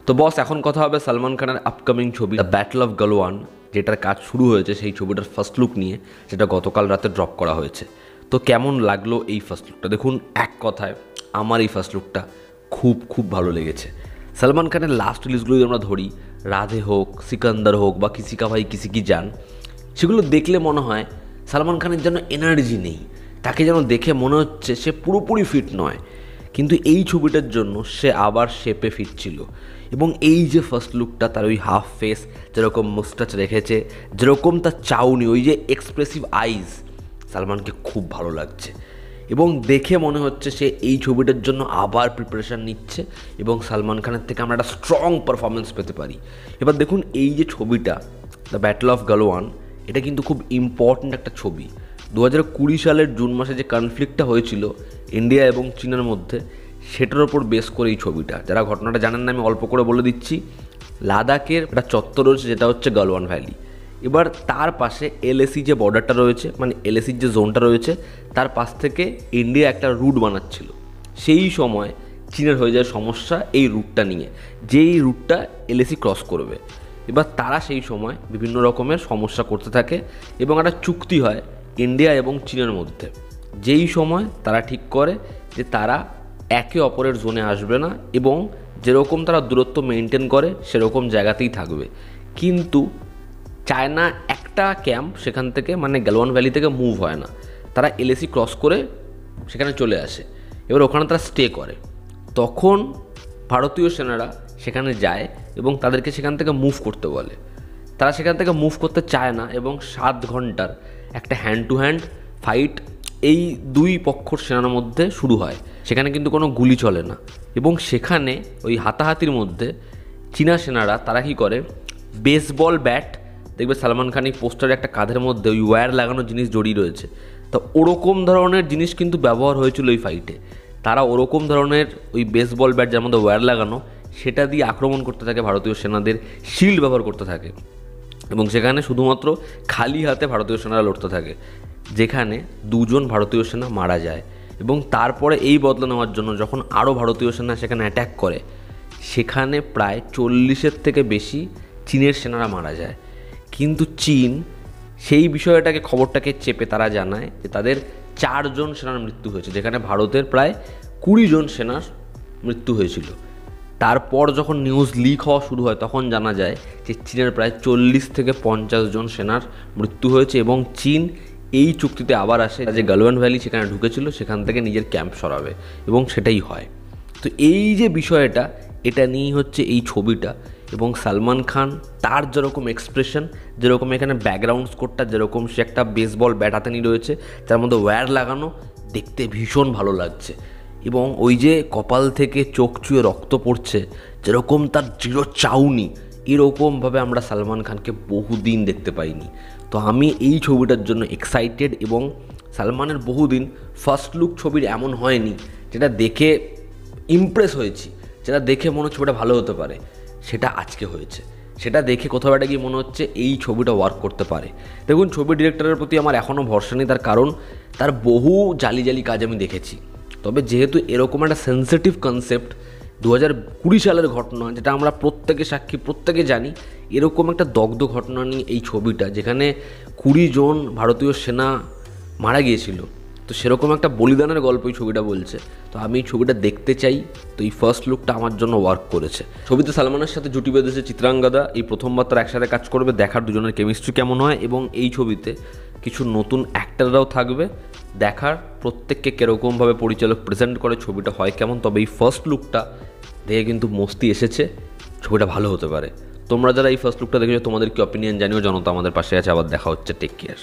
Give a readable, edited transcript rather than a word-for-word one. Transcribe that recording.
তো বস, এখন কথা হবে সালমান খানের আপকামিং ছবি দ্য ব্যাটল অফ গালওয়ান, যেটার কাজ শুরু হয়েছে সেই ছবিটার ফার্স্ট লুক নিয়ে, যেটা গতকাল রাতে ড্রপ করা হয়েছে। তো কেমন লাগলো এই ফার্স্ট লুকটা? দেখুন, এক কথায় আমার এই ফার্স্ট লুকটা খুব ভালো লেগেছে। সালমান খানের লাস্ট রিলিজগুলো যদি আমরা ধরি, রাধে হোক, সিকান্দার হোক বা কিসি কা ভাই কিসি কি জান, সেগুলো দেখলে মনে হয় সালমান খানের যেন এনার্জি নেই, তাকে যেন দেখে মনে হচ্ছে সে পুরোপুরি ফিট নয়। কিন্তু এই ছবিটার জন্য সে আবার শেপে ফিরছিল। এবং এই যে ফার্স্ট লুকটা, তার ওই হাফ ফেস, যেরকম মুস্টাচ রেখেছে, যেরকম তার চাউনি, ওই যে এক্সপ্রেসিভ আইজ, সালমানকে খুব ভালো লাগছে। এবং দেখে মনে হচ্ছে সে এই ছবিটার জন্য আবার প্রিপারেশান নিচ্ছে এবং সালমান খানের থেকে আমরা একটা স্ট্রং পারফরমেন্স পেতে পারি। এবার দেখুন, এই যে ছবিটা দ্য ব্যাটল অফ গালওয়ান, এটা কিন্তু খুব ইম্পর্ট্যান্ট একটা ছবি। 2020 সালের জুন মাসে যে কনফ্লিক্টটা হয়েছিল ইন্ডিয়া এবং চীনের মধ্যে, সেটার ওপর বেস করে এই ছবিটা। যারা ঘটনাটা জানেন না, আমি অল্প করে বলে দিচ্ছি। লাদাখের একটা চত্বর রয়েছে যেটা হচ্ছে গালওয়ান ভ্যালি। এবার তার পাশে এলএসি যে বর্ডারটা রয়েছে, মানে এলএসির যে জোনটা রয়েছে, তার পাশ থেকে ইন্ডিয়া একটা রুট বানাচ্ছিল। সেই সময় চীনের হয়ে যায় সমস্যা এই রুটটা নিয়ে, যেই রুটটা এলএসি ক্রস করবে। এবার তারা সেই সময় বিভিন্ন রকমের সমস্যা করতে থাকে এবং একটা চুক্তি হয় ইন্ডিয়া এবং চীনের মধ্যে। যেই সময় তারা ঠিক করে যে তারা একে অপরের জোনে আসবে না এবং যেরকম তারা দূরত্ব মেনটেন করে সেরকম জায়গাতেই থাকবে। কিন্তু চায়না একটা ক্যাম্প সেখান থেকে, মানে গালওয়ান ভ্যালি থেকে মুভ হয় না, তারা এলএসি ক্রস করে সেখানে চলে আসে। এবার ওখানে তারা স্টে করে। তখন ভারতীয় সেনারা সেখানে যায় এবং তাদেরকে সেখান থেকে মুভ করতে বলে। তারা সেখান থেকে মুভ করতে চায় না এবং 7 ঘন্টার একটা হ্যান্ড টু হ্যান্ড ফাইট এই দুই পক্ষর সেনার মধ্যে শুরু হয়। সেখানে কিন্তু কোনো গুলি চলে না এবং সেখানে ওই হাতাহাতির মধ্যে চীনা সেনারা তারা কী করে, বেসবল ব্যাট, দেখবে সালমান খান এই পোস্টারে একটা কাঁধের মধ্যে ওই ওয়্যার লাগানো জিনিস জড়িয়ে রয়েছে, তো ওরকম ধরনের জিনিস কিন্তু ব্যবহার হয়েছিল ওই ফাইটে। তারা ওরকম ধরনের ওই বেসবল ব্যাট যার মধ্যে ওয়্যার লাগানো, সেটা দিয়ে আক্রমণ করতে থাকে ভারতীয় সেনাদের, শিল্ড ব্যবহার করতে থাকে এবং সেখানে শুধুমাত্র খালি হাতে ভারতীয় সেনারা লড়তে থাকে, যেখানে 2 জন ভারতীয় সেনা মারা যায়। এবং তারপরে এই বদলা নেওয়ার জন্য যখন আরও ভারতীয় সেনা সেখানে অ্যাট্যাক করে, সেখানে প্রায় 40-এর থেকে বেশি চীনের সেনারা মারা যায়। কিন্তু চীন সেই বিষয়টাকে, খবরটাকে চেপে তারা জানায় যে তাদের 4 জন সেনার মৃত্যু হয়েছে, যেখানে ভারতের প্রায় 20 জন সেনার মৃত্যু হয়েছিল। তারপর যখন নিউজ লিক হওয়া শুরু হয়, তখন জানা যায় যে চীনের প্রায় 40 থেকে 50 জন সেনার মৃত্যু হয়েছে এবং চীন এই চুক্তিতে আবার আসে যে গালওয়ান ভ্যালি সেখানে ঢুকেছিল সেখান থেকে নিজের ক্যাম্প সরাবে এবং সেটাই হয়। তো এই যে বিষয়টা, এটা নিয়েই হচ্ছে এই ছবিটা। এবং সালমান খান তার যেরকম এক্সপ্রেশন, যেরকম এখানে ব্যাকগ্রাউন্ড স্কোরটা, যেরকম সে একটা বেসবল ব্যাট হাতে নিয়ে রয়েছে, তার মধ্যে ওয়্যার লাগানো, দেখতে ভীষণ ভালো লাগছে। এবং ওই যে কপাল থেকে চোখ চুয়ে রক্ত পড়ছে, যেরকম তার দৃঢ় চাউনি, এরকমভাবে আমরা সালমান খানকে বহুদিন দেখতে পাইনি। তো আমি এই ছবিটার জন্য এক্সাইটেড এবং সালমানের বহুদিন ফার্স্ট লুক ছবির এমন হয়নি যেটা দেখে ইমপ্রেস হয়েছি, যেটা দেখে মনে হচ্ছে ওটা ভালো হতে পারে, সেটা আজকে হয়েছে। সেটা দেখে কোথাও একটা গিয়ে মনে হচ্ছে এই ছবিটা ওয়ার্ক করতে পারে। দেখুন, ছবি ডিরেক্টরের প্রতি আমার এখনও ভরসা নেই, তার কারণ তার বহু জালি কাজ আমি দেখেছি। তবে যেহেতু এরকম একটা সেন্সিটিভ কনসেপ্ট, 2020 সালের ঘটনা, যেটা আমরা প্রত্যেকে সাক্ষী, প্রত্যেকে জানি, এরকম একটা দগ্ধ ঘটনা নিয়ে এই ছবিটা, যেখানে 20 জন ভারতীয় সেনা মারা গিয়েছিল, তো সেরকম একটা বলিদানের গল্প এই ছবিটা বলছে। তো আমি এই ছবিটা দেখতে চাই। তো এই ফার্স্ট লুকটা আমার জন্য ওয়ার্ক করেছে। ছবিতে সালমানের সাথে জুটি বেঁধেছে চিত্রাঙ্গদা, এই প্রথমবার তারা একসাথে কাজ করবে, দেখার দুজনের কেমিস্ট্রি কেমন হয়। এবং এই ছবিতে কিছু নতুন অ্যাক্টাররাও থাকবে, দেখার প্রত্যেককে কীরকমভাবে পরিচালক প্রেজেন্ট করে, ছবিটা হয় কেমন। তবে এই ফার্স্ট লুকটা দেখে কিন্তু মস্তি এসেছে, ছবিটা ভালো হতে পারে। তোমরা যারা এই ফার্স্ট লুকটা দেখেছো, তোমাদের কি অপিনিয়ন জানিও। জনতা আমাদের পাশে আছে। আবার দেখা হচ্ছে, টেক কেয়ার।